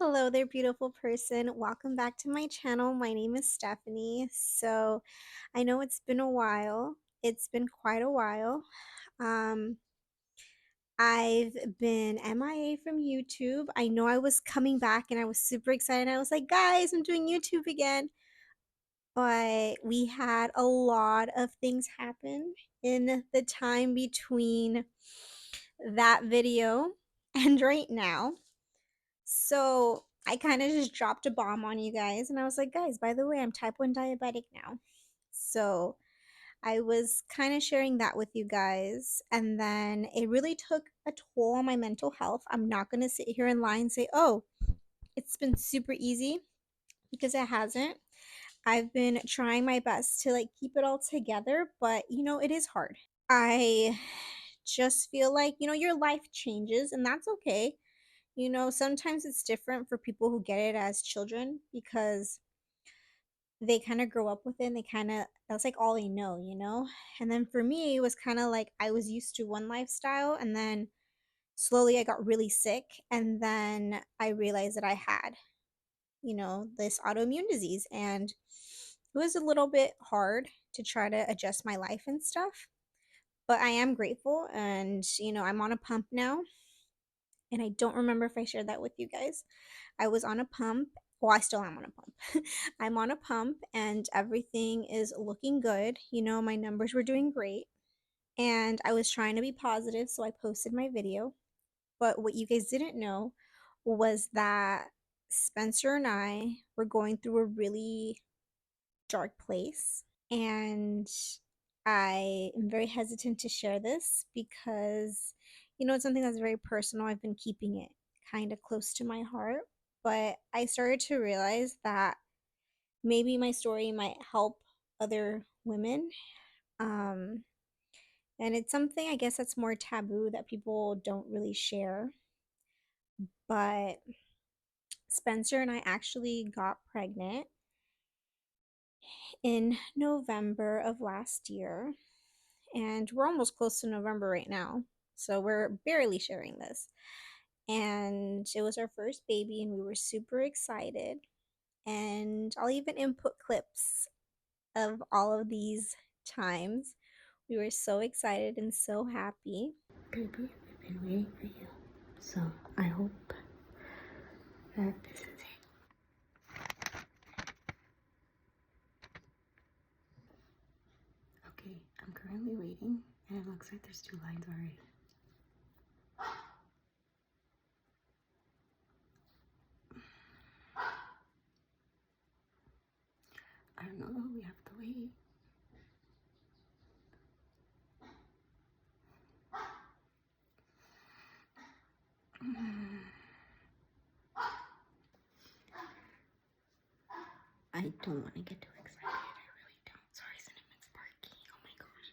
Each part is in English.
Hello there, beautiful person. Welcome back to my channel. My name is Stephanie. So I know it's been a while. It's been quite a while. Um, I've been MIA from YouTube. I know I was coming back and I was super excited. I was like, guys, I'm doing YouTube again. But we had a lot of things happen in the time between that video and right now. So I kind of just dropped a bomb on you guys, and I was like, guys, by the way, I'm type 1 diabetic now. So I was kind of sharing that with you guys, and then it really took a toll on my mental health. I'm not going to sit here and lie and say, oh, it's been super easy because it hasn't. I've been trying my best to like keep it all together, but it is hard. I just feel like, your life changes, and that's okay. Sometimes it's different for people who get it as children because they kind of grow up with it and that's like all they know. And then for me, it was kind of like I was used to one lifestyle and then slowly I got really sick. And then I realized that I had, this autoimmune disease. And it was a little bit hard to try to adjust my life and stuff. But I am grateful and, I'm on a pump now. And I don't remember if I shared that with you guys. I was on a pump. Well, I still am on a pump. I'm on a pump and everything is looking good. My numbers were doing great. And I was trying to be positive, so I posted my video. But what you guys didn't know was that Spencer and I were going through a really dark place. And I am very hesitant to share this because, it's something that's very personal. I've been keeping it kind of close to my heart. But I started to realize that maybe my story might help other women. Um, and it's something I guess that's more taboo that people don't really share. But Spencer and I actually got pregnant in November of last year. And we're almost close to November right now. So we're barely sharing this. And it was our first baby, and we were super excited. And I'll even input clips of all of these times. We were so excited and so happy. Baby, we've been waiting for you. So I hope that this is it. Okay, I'm currently waiting, and it looks like there's 2 lines already. I don't know, we have to wait. I don't want to get too excited. I really don't. Sorry, Cinnamon's barking. Oh my gosh.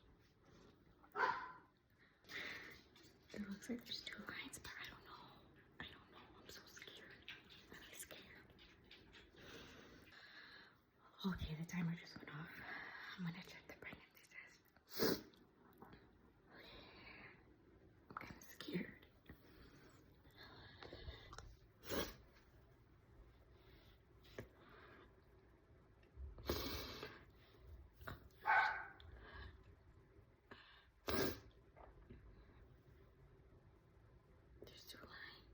It looks like there's 2 lines, but I don't know. I don't know. I'm so scared. I'm really scared. Okay, the timer just went off. I'm gonna check the pregnancy test. I'm kind of scared. There's 2 lines.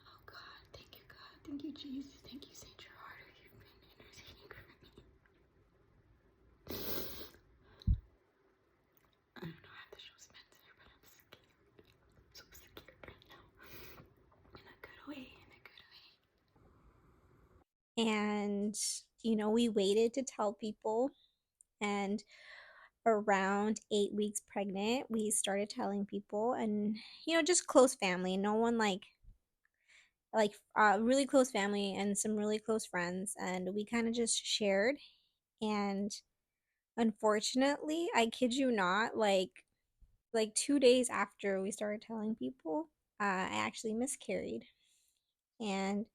Oh God, thank you, God. Thank you, Jesus. Thank you, Saint Gerard. You've been interceding for me. I don't know, I have to show Spencer, but I'm scared. I'm so scared right now. In a good way, in a good way. And, we waited to tell people. And around 8 weeks pregnant, we started telling people, and, just close family. No one really close family and some really close friends. And we kind of just shared. And unfortunately, I kid you not, like 2 days after we started telling people, I actually miscarried. And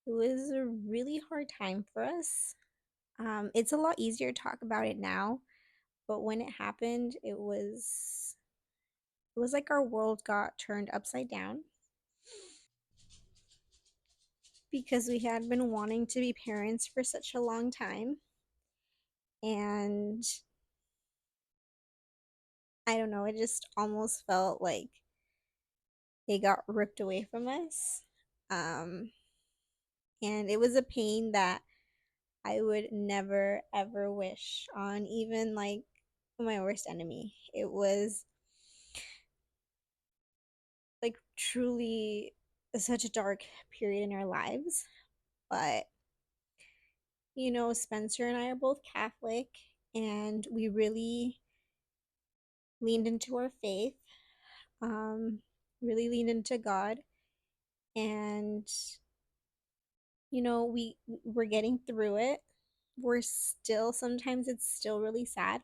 it was a really hard time for us. It's a lot easier to talk about it now, but when it happened, it was like our world got turned upside down. because we had been wanting to be parents for such a long time. And I don't know, it just almost felt like it got ripped away from us. Um, and it was a pain that I would never ever wish on even like my worst enemy. It was like truly such a dark period in our lives. But Spencer and I are both Catholic, and we really leaned into our faith, um, really leaned into God, and we're getting through it. We're still sometimes it's still really sad.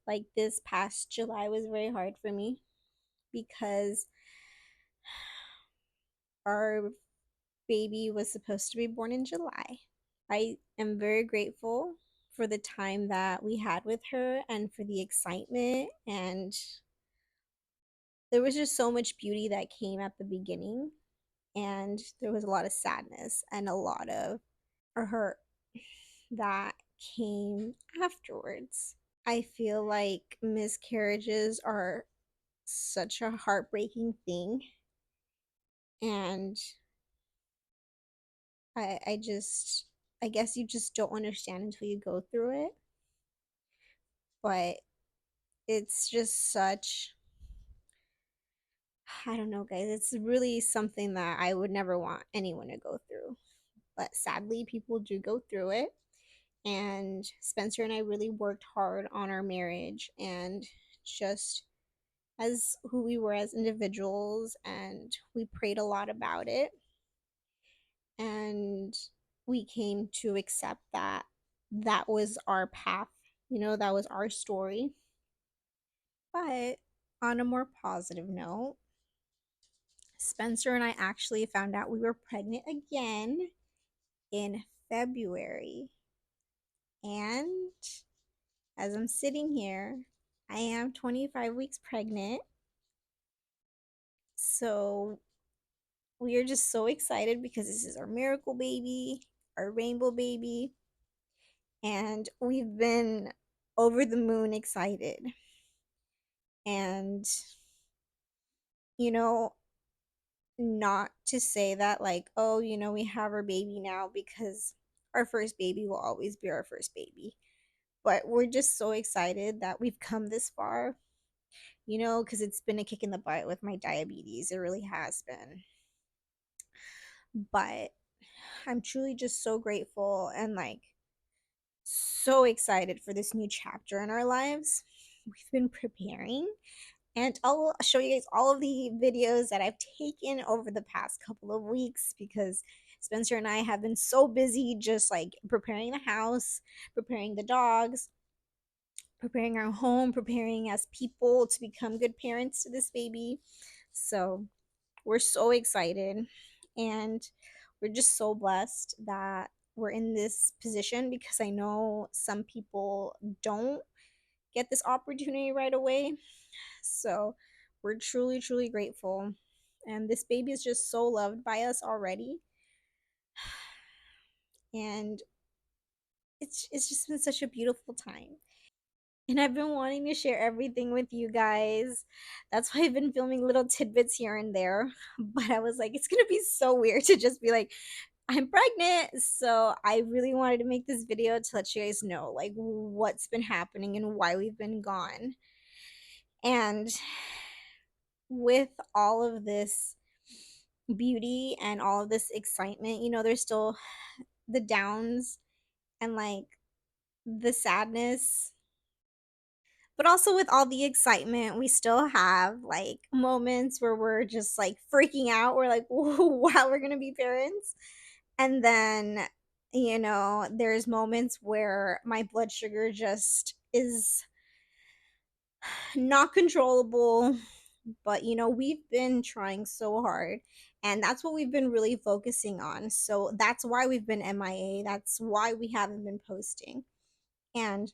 Like this past July was very hard for me because our baby was supposed to be born in July. I am very grateful for the time that we had with her and for the excitement, and there was just so much beauty that came at the beginning, and there was a lot of sadness and a lot of hurt that came afterwards. I feel like miscarriages are such a heartbreaking thing, and I guess you just don't understand until you go through it. But it's just such, I don't know, guys. It's really something that I would never want anyone to go through. But sadly, people do go through it. And Spencer and I really worked hard on our marriage and just as who we were as individuals. And we prayed a lot about it. And we came to accept that that was our path, that was our story. But on a more positive note, Spencer and I actually found out we were pregnant again in February. And as I'm sitting here, I am 25 weeks pregnant. So we are just so excited because this is our miracle baby, our rainbow baby. And we've been over the moon excited. And, you know, not to say that, like, oh, we have our baby now, because our first baby will always be our first baby. But we're just so excited that we've come this far, because it's been a kick in the butt with my diabetes. It really has been. But I'm truly just so grateful and like so excited for this new chapter in our lives. We've been preparing, and I'll show you guys all of the videos that I've taken over the past couple of weeks because Spencer and I have been so busy just like preparing the house, preparing the dogs, preparing our home, preparing as people to become good parents to this baby. So we're so excited, and we're just so blessed that we're in this position because I know some people don't get this opportunity right away. So we're truly, truly grateful. And this baby is just so loved by us already. And it's just been such a beautiful time. And I've been wanting to share everything with you guys. That's why I've been filming little tidbits here and there. But I was like, it's gonna be so weird to just be like, I'm pregnant. So I really wanted to make this video to let you guys know like what's been happening and why we've been gone. And with all of this beauty and all of this excitement, there's still the downs and like the sadness. But also with all the excitement, we still have like moments where we're just like freaking out. We're like, wow, we're going to be parents. And then, there's moments where my blood sugar just is not controllable. But, we've been trying so hard. And that's what we've been really focusing on. So that's why we've been MIA. That's why we haven't been posting. And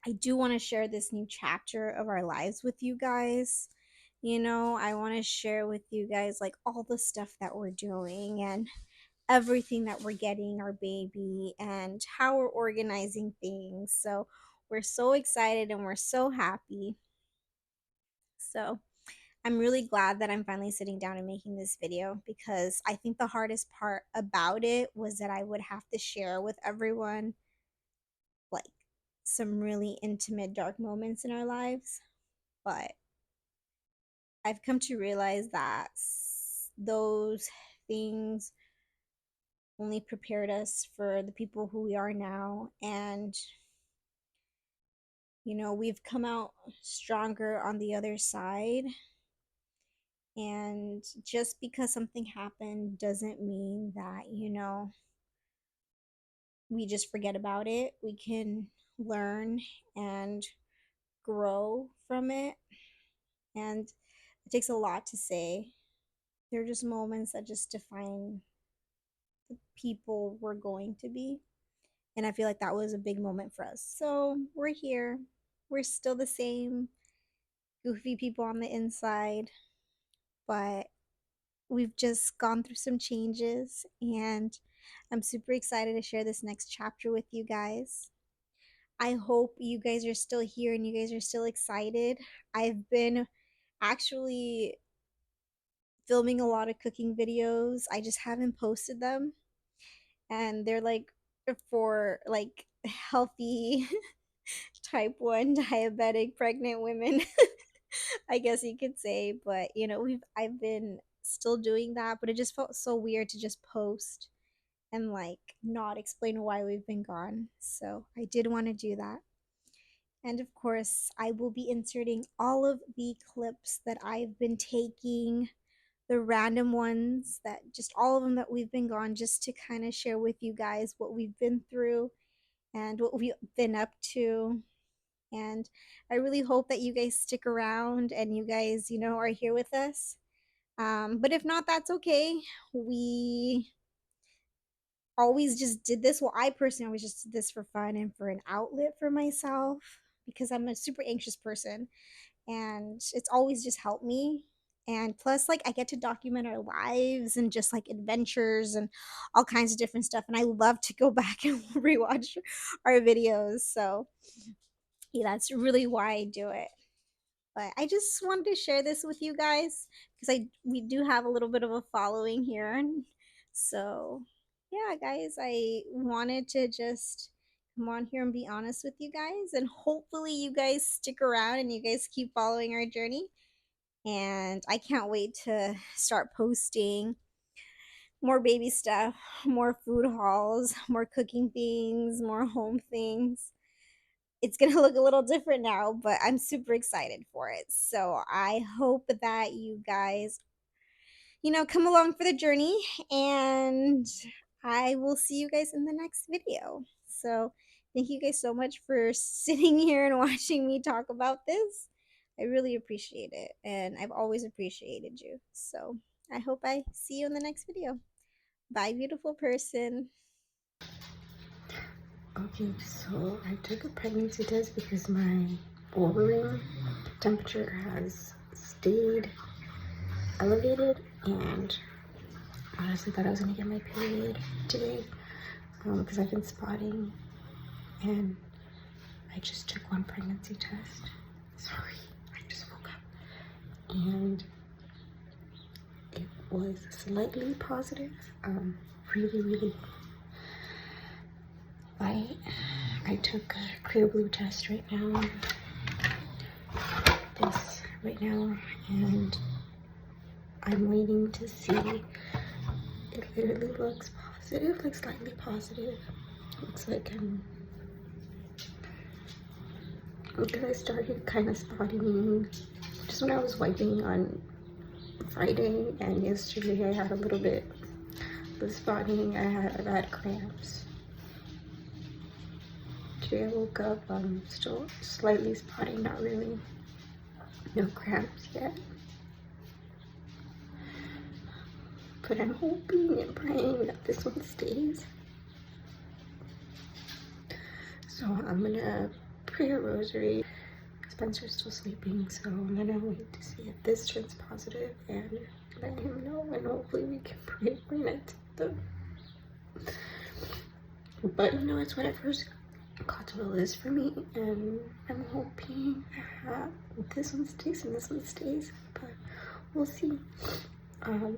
I do want to share this new chapter of our lives with you guys. I want to share with you guys like all the stuff that we're doing, and everything that we're getting our baby and how we're organizing things. So we're so excited and we're so happy. So I'm really glad that I'm finally sitting down and making this video, because I think the hardest part about it was that I would have to share with everyone like some really intimate dark moments in our lives. But I've come to realize that those things only prepared us for the people who we are now. And, we've come out stronger on the other side. And just because something happened doesn't mean that, we just forget about it. We can learn and grow from it. And it takes a lot to say. They're just moments that just define the people we're going to be. And I feel like that was a big moment for us. So we're here. We're still the same goofy people on the inside, but we've just gone through some changes. And I'm super excited to share this next chapter with you guys. I hope you guys are still here and you guys are still excited. I've been actually filming a lot of cooking videos. I just haven't posted them. And they're like for like healthy type 1 diabetic pregnant women. I guess you could say, but I've been still doing that, but it just felt so weird to just post and like not explain why we've been gone. So I did want to do that. And of course, I will be inserting all of the clips that I've been taking, the random ones, that just all of them that we've been gone, just to kind of share with you guys what we've been through and what we've been up to. And I really hope that you guys stick around and you guys, are here with us. But if not, that's okay. We always just did this. Well, I personally always just did this for fun and for an outlet for myself, because I'm a super anxious person and it's always just helped me. And plus, like, I get to document our lives and just like adventures and all kinds of different stuff. And I love to go back and rewatch our videos. So, yeah, that's really why I do it. But I just wanted to share this with you guys because I we do have a little bit of a following here. And so, yeah, guys, I wanted to just come on here and be honest with you guys, and hopefully you guys stick around and you guys keep following our journey. And I can't wait to start posting more baby stuff, more food hauls, more cooking things, more home things. It's going to look a little different now, but I'm super excited for it. So I hope that you guys, come along for the journey, and I will see you guys in the next video. So thank you guys so much for sitting here and watching me talk about this. I really appreciate it, and I've always appreciated you. So I hope I see you in the next video. Bye, beautiful person. Okay, so I took a pregnancy test because my ovarian temperature has stayed elevated, and I honestly thought I was gonna get my period today because I've been spotting, and I just took one pregnancy test. Sorry, I just woke up, and it was slightly positive. Really, really light. I took a clear blue test right now. This right now, and I'm waiting to see. It literally looks positive, like slightly positive. Looks like because I started kind of spotting just when I was wiping on Friday, and yesterday I had a little bit of spotting. I've had cramps. Today I woke up, still slightly spotting, not really, no cramps yet. But I'm hoping and praying that this one stays. So I'm gonna pray a rosary. Spencer's still sleeping, so I'm gonna wait to see if this turns positive and let him know, and hopefully we can pray for next. But you know, it's whatever God's will is for me, and I'm hoping that this one stays and this one stays, but we'll see. Yeah,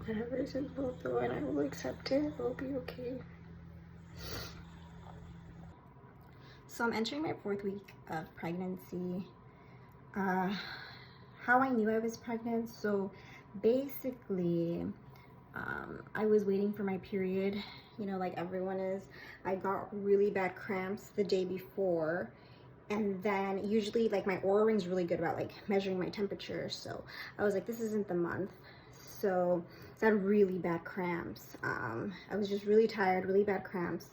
whatever is in will though, and I will accept it. It will be okay. So I'm entering my 4th week of pregnancy. How I knew I was pregnant, so basically I was waiting for my period, you know, like everyone is. I got really bad cramps the day before, and then usually like my Oura ring's really good about like measuring my temperature, so I was like, this isn't the month. So I had really bad cramps. I was just really tired, really bad cramps,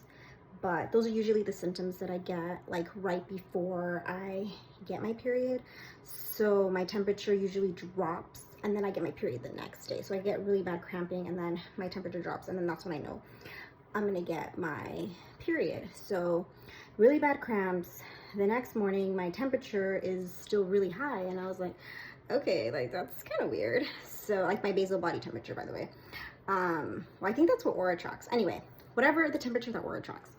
but those are usually the symptoms that I get like right before I get my period. So my temperature usually drops, and then I get my period the next day. So I get really bad cramping, and then my temperature drops, and then that's when I know I'm gonna get my period. So really bad cramps. The next morning my temperature is still really high, and I was like, okay, like that's kind of weird. So like my basal body temperature, by the way. Well, I think that's what Aura tracks. Anyway, whatever the temperature that Aura tracks.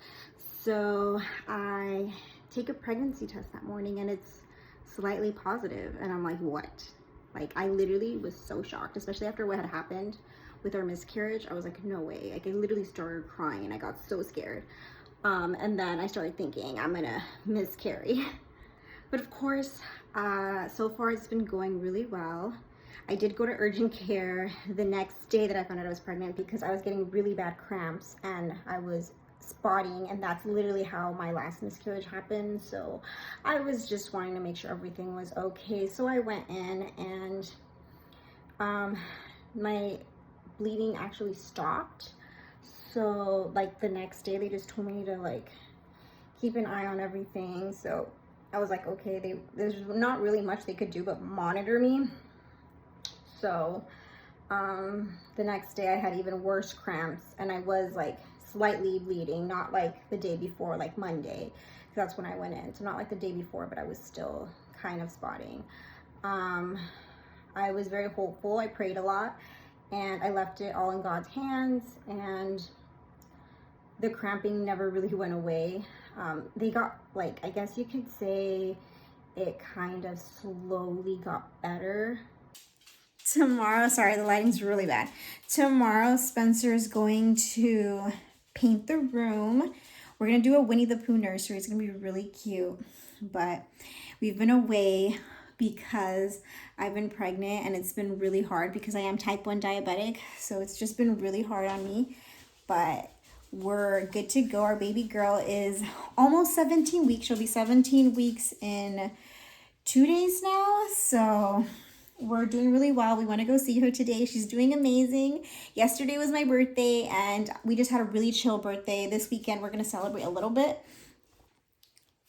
So I take a pregnancy test that morning, and it's slightly positive, and I'm like, what? Like, I literally was so shocked, especially after what had happened with our miscarriage. I was like, no way. Like, I literally started crying, and I got so scared. And then I started thinking I'm gonna miscarry. But of course, so far it's been going really well. I did go to urgent care the next day that I found out I was pregnant because I was getting really bad cramps and I was spotting, and that's literally how my last miscarriage happened. So I was just wanting to make sure everything was okay. So I went in, and my bleeding actually stopped. So like the next day they just told me to like keep an eye on everything. So I was like, okay, there's not really much they could do but monitor me. So the next day I had even worse cramps, and I was like slightly bleeding, not like the day before, like Monday, that's when I went in. So not like the day before, but I was still kind of spotting. I was very hopeful. I prayed a lot, and I left it all in God's hands, and the cramping never really went away. They got, like, I guess you could say it kind of slowly got better. Tomorrow, sorry, the lighting's really bad. Tomorrow, Spencer is going to paint the room. We're going to do a Winnie the Pooh nursery. It's going to be really cute. But we've been away because I've been pregnant, and it's been really hard because I am type 1 diabetic. So it's just been really hard on me. But we're good to go. Our baby girl is almost 17 weeks. She'll be 17 weeks in 2 days now. So we're doing really well. We want to go see her today. She's doing amazing. Yesterday was my birthday, and we just had a really chill birthday. This weekend we're going to celebrate a little bit,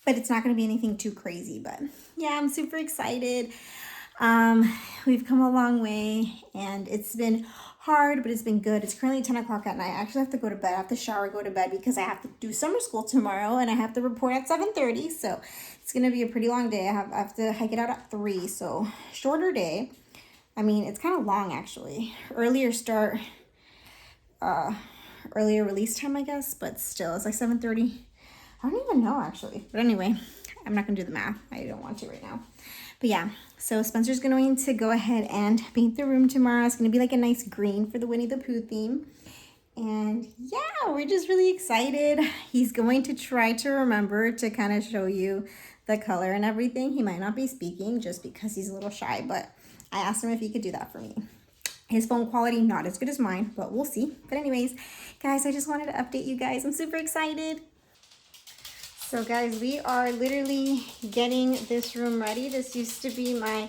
but it's not going to be anything too crazy. But yeah, I'm super excited. We've come a long way, and it's been hard, but it's been good. It's currently 10 o'clock at night. I actually have to go to bed. I have to shower, go to bed, because I have to do summer school tomorrow, and I have to report at 7:30. So it's going to be a pretty long day. I have to hike it out at 3. So shorter day. I mean, it's kind of long, actually. Earlier start, earlier release time, I guess, but still, it's like 7:30. I don't even know, actually. But anyway, I'm not going to do the math. I don't want to right now. But yeah, so Spencer's going to go ahead and paint the room tomorrow. It's going to be like a nice green for the Winnie the Pooh theme. And yeah, we're just really excited. He's going to try to remember to kind of show you the color and everything. He might not be speaking just because he's a little shy, but I asked him if he could do that for me. His phone quality, not as good as mine, but we'll see. But anyways, guys, I just wanted to update you guys. I'm super excited. So guys, we are literally getting this room ready. This used to be my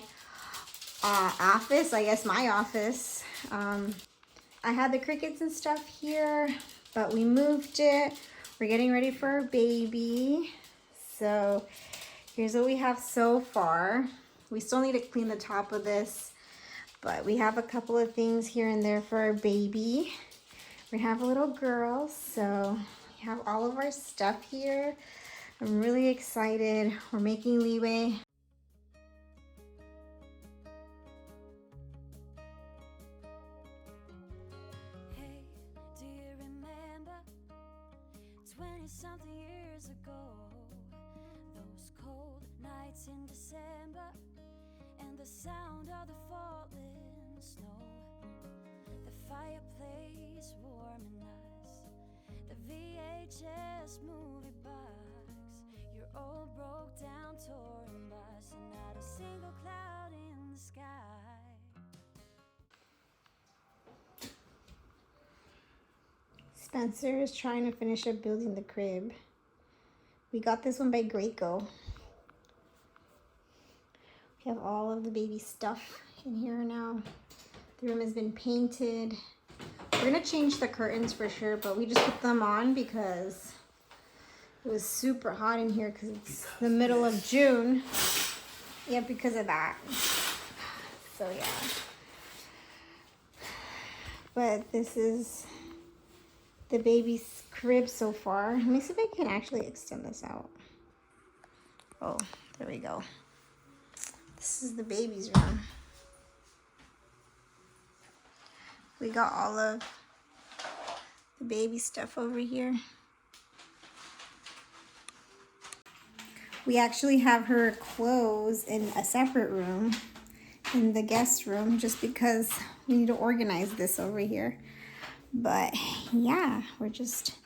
office, I guess my office. I had the crickets and stuff here, but we moved it. We're getting ready for our baby. So here's what we have so far. We still need to clean the top of this, but we have a couple of things here and there for our baby. We have a little girl, so we have all of our stuff here. I'm really excited. We're making leeway. Hey, something years ago, those cold nights in December, and the sound of the falling snow, the fireplace warming us, the VHS movie box, your old broke down touring bus, and not a single cloud in the sky. Spencer is trying to finish up building the crib. We got this one by Graco. We have all of the baby stuff in here now. The room has been painted. We're gonna change the curtains for sure, but we just put them on because it was super hot in here because it's the middle of June. Yeah, because of that. So yeah. But this is the baby's crib so far. Let me see if I can actually extend this out. Oh, there we go. This is the baby's room. We got all of the baby stuff over here. We actually have her clothes in a separate room, in the guest room, just because we need to organize this over here. But yeah, we're just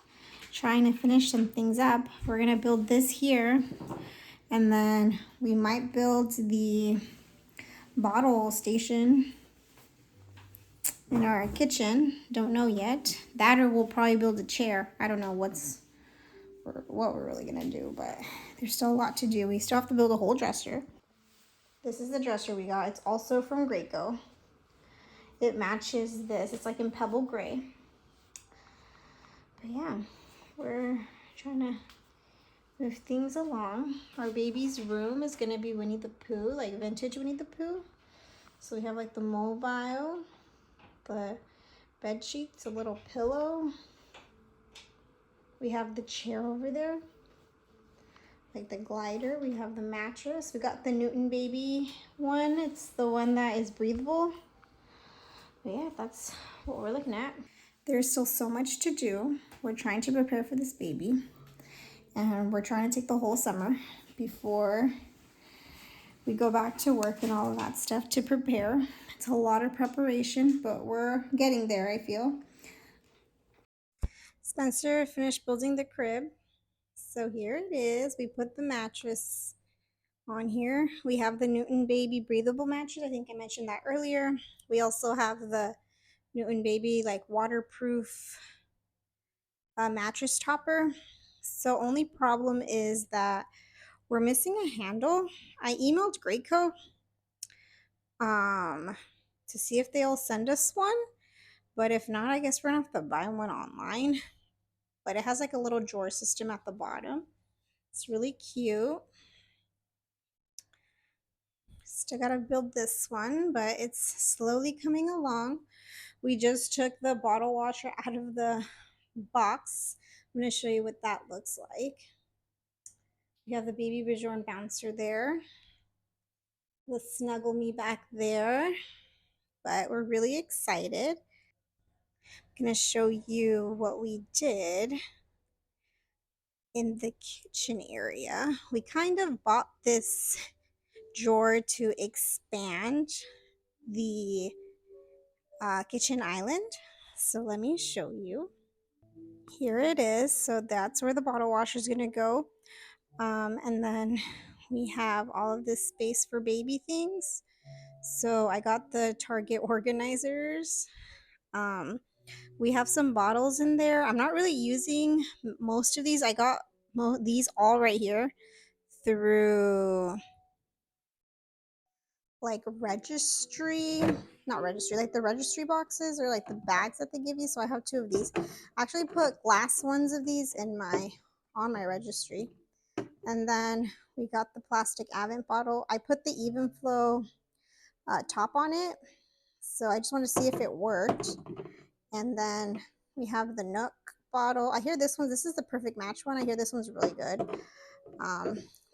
trying to finish some things up. We're gonna build this here, and then we might build the bottle station in our kitchen. Don't know yet. That, or we'll probably build a chair. I don't know what we're really gonna do, but there's still a lot to do. We still have to build a whole dresser. This is the dresser we got. It's also from Graco. It matches this. It's like in pebble gray. But yeah, we're trying to move things along. Our baby's room is gonna be Winnie the Pooh, like vintage Winnie the Pooh. So we have like the mobile, the bed sheets, a little pillow. We have the chair over there, like the glider. We have the mattress. We got the Newton baby one. It's the one that is breathable. But yeah, that's what we're looking at. There's still so much to do. We're trying to prepare for this baby, and we're trying to take the whole summer before we go back to work and all of that stuff to prepare. It's a lot of preparation, but we're getting there, I feel. Spencer finished building the crib. So here it is. We put the mattress on here. We have the Newton Baby breathable mattress. I think I mentioned that earlier. We also have the Newton Baby like waterproof mattress topper. So only problem is that we're missing a handle. I emailed Graco to see if they'll send us one, but if not, I guess we're gonna have to buy one online. But it has like a little drawer system at the bottom. It's really cute. Still gotta build this one, but it's slowly coming along. We just took the bottle washer out of the box. I'm gonna show you what that looks like. We have the baby Bjorn bouncer there, the snuggle me back there, but we're really excited. I'm gonna show you what we did in the kitchen area. We kind of bought this drawer to expand the kitchen island. So let me show you. Here it is. So that's where the bottle washer is going to go. And then we have all of this space for baby things. So I got the Target organizers. We have some bottles in there. I'm not really using most of these. I got these all right here through like registry, not registry, like the registry boxes or like the bags that they give you. So I have two of these. I actually put glass ones of these in on my registry. And then we got the plastic Avent bottle. I put the Even Flow top on it. So I just want to see if it worked. And then we have the Nook bottle. I hear this is the perfect match one. I hear this one's really good.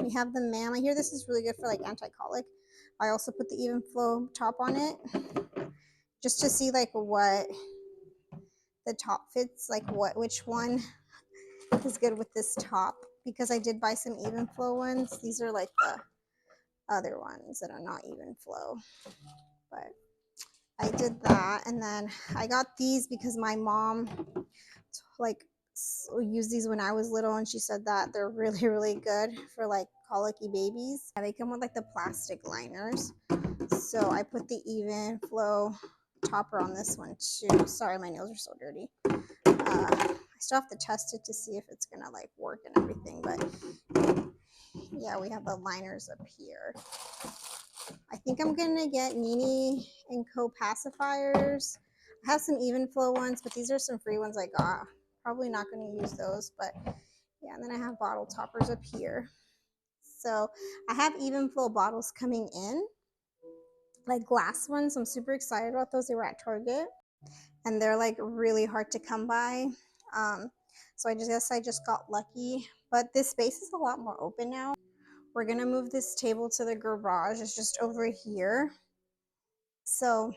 We have the Mam. I hear this is really good for like anti-colic. I also put the Even Flow top on it just to see like what the top fits, like which one is good with this top because I did buy some even flow ones. These are like the other ones that are not even flow, but I did that. And then I got these because my mom like used these when I was little, and she said that they're really, really good for like colicky babies. They come with like the plastic liners. So I put the even flow topper on this one too. Sorry, my nails are so dirty. I still have to test it to see if it's gonna like work and everything, but yeah, we have the liners up here. I think I'm gonna get Nini and Co pacifiers. I have some even flow ones, but these are some free ones I got. Probably not gonna use those, but yeah, and then I have bottle toppers up here. So I have even flow bottles coming in, like glass ones. I'm super excited about those. They were at Target, and they're like really hard to come by. Um, so I just guess I just got lucky. But this space is a lot more open now. We're gonna move this table to the garage. It's just over here. So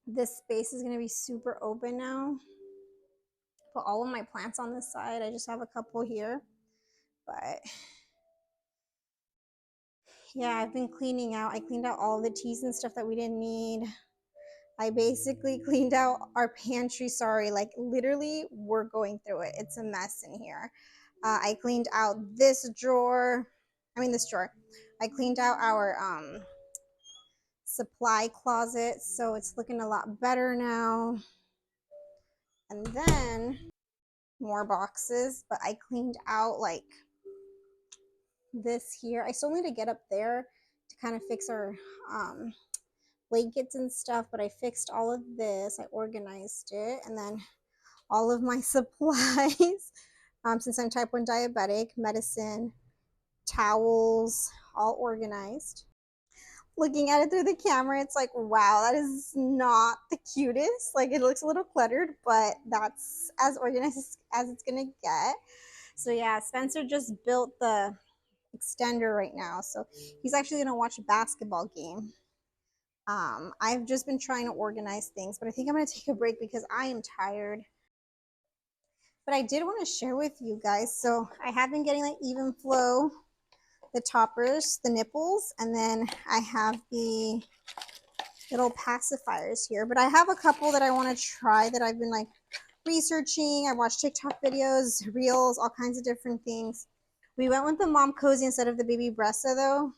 this space is gonna be super open now. Put all of my plants on this side. I just have a couple here. But yeah, I've been cleaning out. I cleaned out all the teas and stuff that we didn't need. I basically cleaned out our pantry. Sorry, like literally, we're going through it. It's a mess in here. I cleaned out this drawer. This drawer. I cleaned out our supply closet, so it's looking a lot better now. And then more boxes, but I cleaned out like this here. I still need to get up there to kind of fix our blankets and stuff, but I fixed all of this. I organized it, and then all of my supplies. Since I'm type 1 diabetic, medicine, towels, all organized. Looking at it through the camera, it's like, wow, that is not the cutest. Like, it looks a little cluttered, but that's as organized as it's gonna get. So yeah, Spencer just built the extender right now, so he's actually gonna watch a basketball game. I've just been trying to organize things, but I think I'm gonna take a break because I am tired. But I did want to share with you guys. So I have been getting like even flow, the toppers, the nipples, and then I have the little pacifiers here. But I have a couple that I want to try that I've been like researching. I watched TikTok videos, reels, all kinds of different things. We went with the mom cozy instead of the baby Bressa though,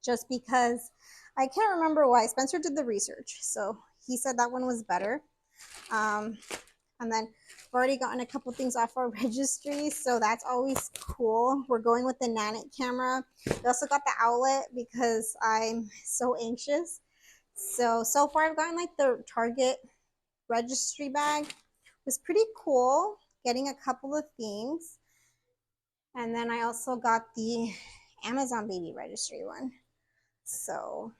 just because I can't remember why. Spencer did the research, so he said that one was better. And then we've already gotten a couple things off our registry, so that's always cool. We're going with the Nanit camera. We also got the outlet because I'm so anxious. So far I've gotten like the Target registry bag. It was pretty cool getting a couple of things. And then I also got the Amazon baby registry one. So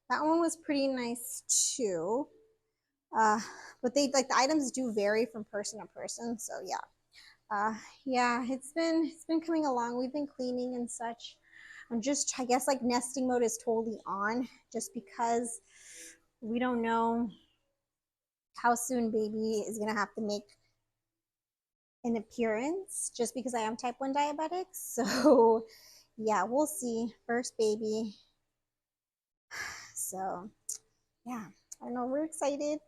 that one was pretty nice too. Uh, but they like the items do vary from person to person. So yeah, it's been coming along. We've been cleaning and such. I'm just, I guess, like nesting mode is totally on, just because we don't know how soon baby is gonna have to make an appearance. Just because I am type 1 diabetic, so yeah, we'll see. First baby, so yeah, I don't know. We're excited.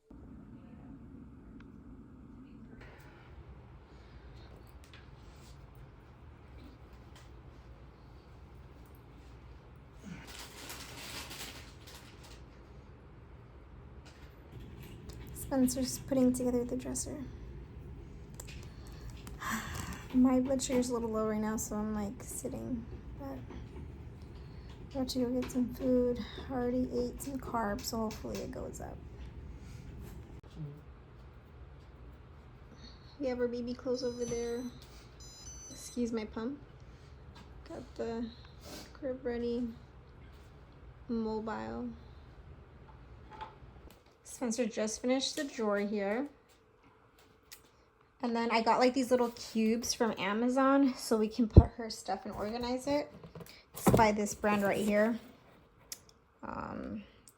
Spencer's putting together the dresser. My blood sugar's a little low right now, so I'm like sitting. But about to go get some food. I already ate some carbs, so hopefully it goes up. We have our baby clothes over there. Excuse my pump. Got the crib ready. Mobile. Spencer just finished the drawer here. And then I got like these little cubes from Amazon so we can put her stuff and organize it. It's by this brand right here.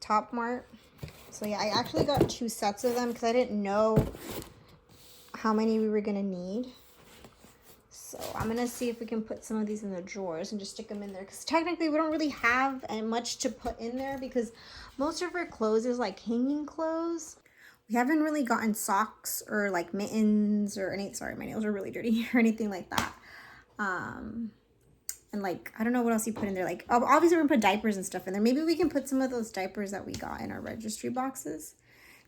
Top Mart. So yeah, I actually got 2 sets of them because I didn't know how many we were gonna need. So I'm gonna see if we can put some of these in the drawers and just stick them in there, because technically we don't really have much to put in there because most of our clothes is like hanging clothes. We haven't really gotten socks or like mittens or any, sorry, my nails are really dirty, or anything like that. Um, and like, I don't know what else you put in there. Like, obviously we're gonna put diapers and stuff in there. Maybe we can put some of those diapers that we got in our registry boxes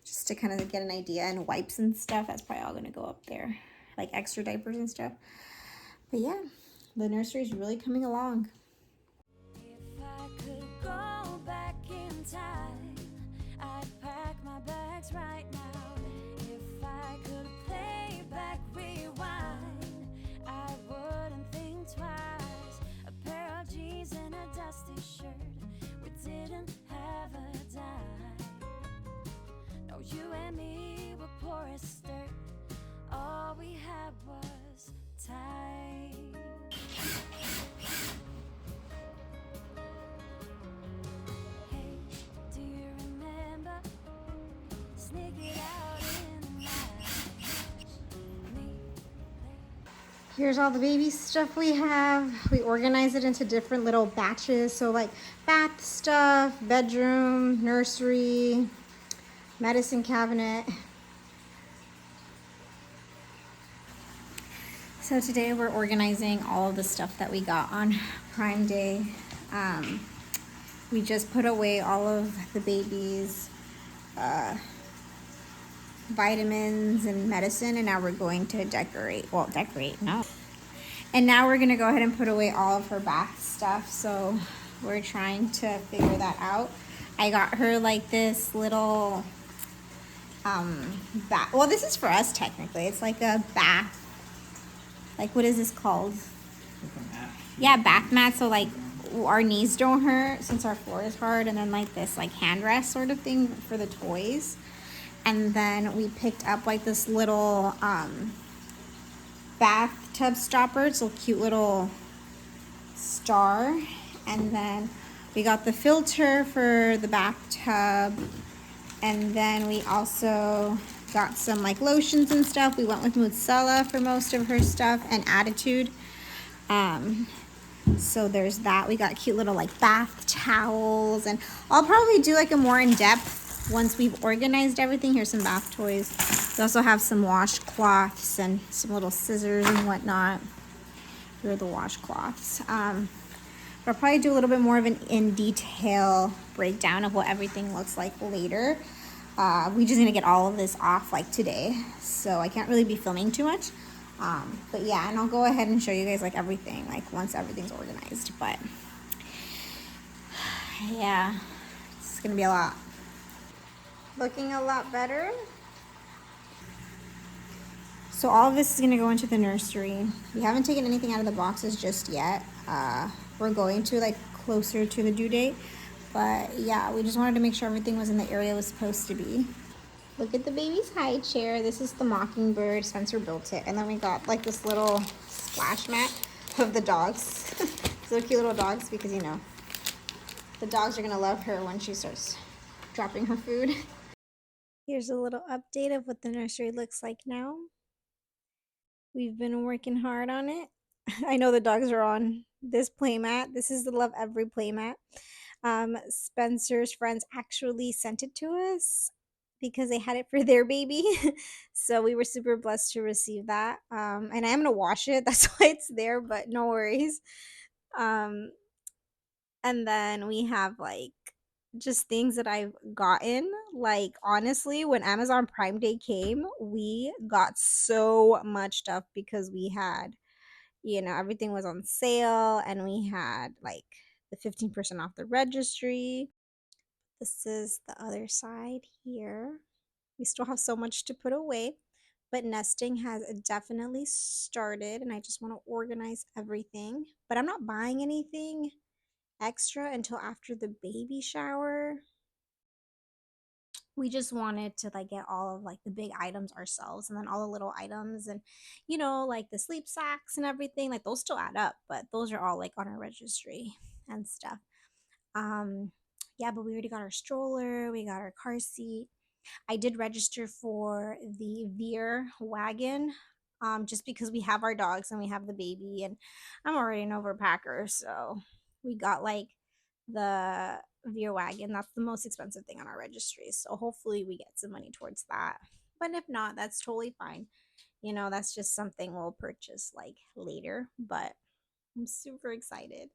just to kind of get an idea, and wipes and stuff. That's probably all gonna go up there, like extra diapers and stuff. But yeah, the nursery is really coming along. If I could go back in time, I'd pack my bags right now. If I could play back, rewind, I wouldn't think twice. A pair of jeans and a dusty shirt. We didn't have a dime. No, you and me were poor as dirt. All we had was time. Hey, do you remember sneaking out in the night? Me, Here's all the baby stuff we have. We organize it into different little batches. So like bath stuff, bedroom, nursery, medicine cabinet. So today we're organizing all of the stuff that we got on Prime Day. We just put away all of the baby's vitamins and medicine, and now we're going to decorate. Well, decorate, no. And now we're gonna go ahead and put away all of her bath stuff. So we're trying to figure that out. I got her like this little bath. Well, this is for us technically. It's like a bath. Like, what is this called? Yeah, bath mat. So like our knees don't hurt since our floor is hard, and then like this like hand rest sort of thing for the toys. And then we picked up like this little bathtub stopper. It's a cute little star. And then we got the filter for the bathtub. And then we also got some like lotions and stuff. We went with Mozzella for most of her stuff, and Attitude. So there's that. We got cute little like bath towels, and I'll probably do like a more in-depth once we've organized everything. Here's some bath toys. We also have some washcloths and some little scissors and whatnot. Here are the washcloths. I'll probably do a little bit more of an in detail breakdown of what everything looks like later. We just gonna get all of this off like today, so I can't really be filming too much. But yeah, and I'll go ahead and show you guys like everything, like once everything's organized. But yeah, it's gonna be a lot. Looking a lot better. So all of this is gonna go into the nursery. We haven't taken anything out of the boxes just yet. We're going to like closer to the due date. But yeah, we just wanted to make sure everything was in the area it was supposed to be. Look at the baby's high chair. This is the Mockingbird. Spencer built it. And then we got like this little splash mat of the dogs. So cute little dogs, because you know, the dogs are gonna love her when she starts dropping her food. Here's a little update of what the nursery looks like now. We've been working hard on it. I know the dogs are on this playmat. This is the Love Every playmat. Spencer's friends actually sent it to us because they had it for their baby. So we were super blessed to receive that. And I am gonna wash it. That's why it's there, but no worries. Um, and then we have like just things that I've gotten. Like honestly, when Amazon Prime Day came, we got so much stuff because we had, you know, everything was on sale, and we had like the 15% off the registry. This is the other side here. We still have so much to put away, but nesting has definitely started, and I just want to organize everything. But I'm not buying anything extra until after the baby shower. We just wanted to like get all of like the big items ourselves, and then all the little items, and you know, like the sleep sacks and everything, like those still add up, but those are all like on our registry and stuff. um yeah, but we already got our stroller, we got our car seat. I did register for the Veer wagon. just because we have our dogs and we have the baby, and I'm already an overpacker, so we got like the Veer wagon. That's the most expensive thing on our registry. So hopefully we get some money towards that. But if not, that's totally fine. That's just something we'll purchase like later. But I'm super excited.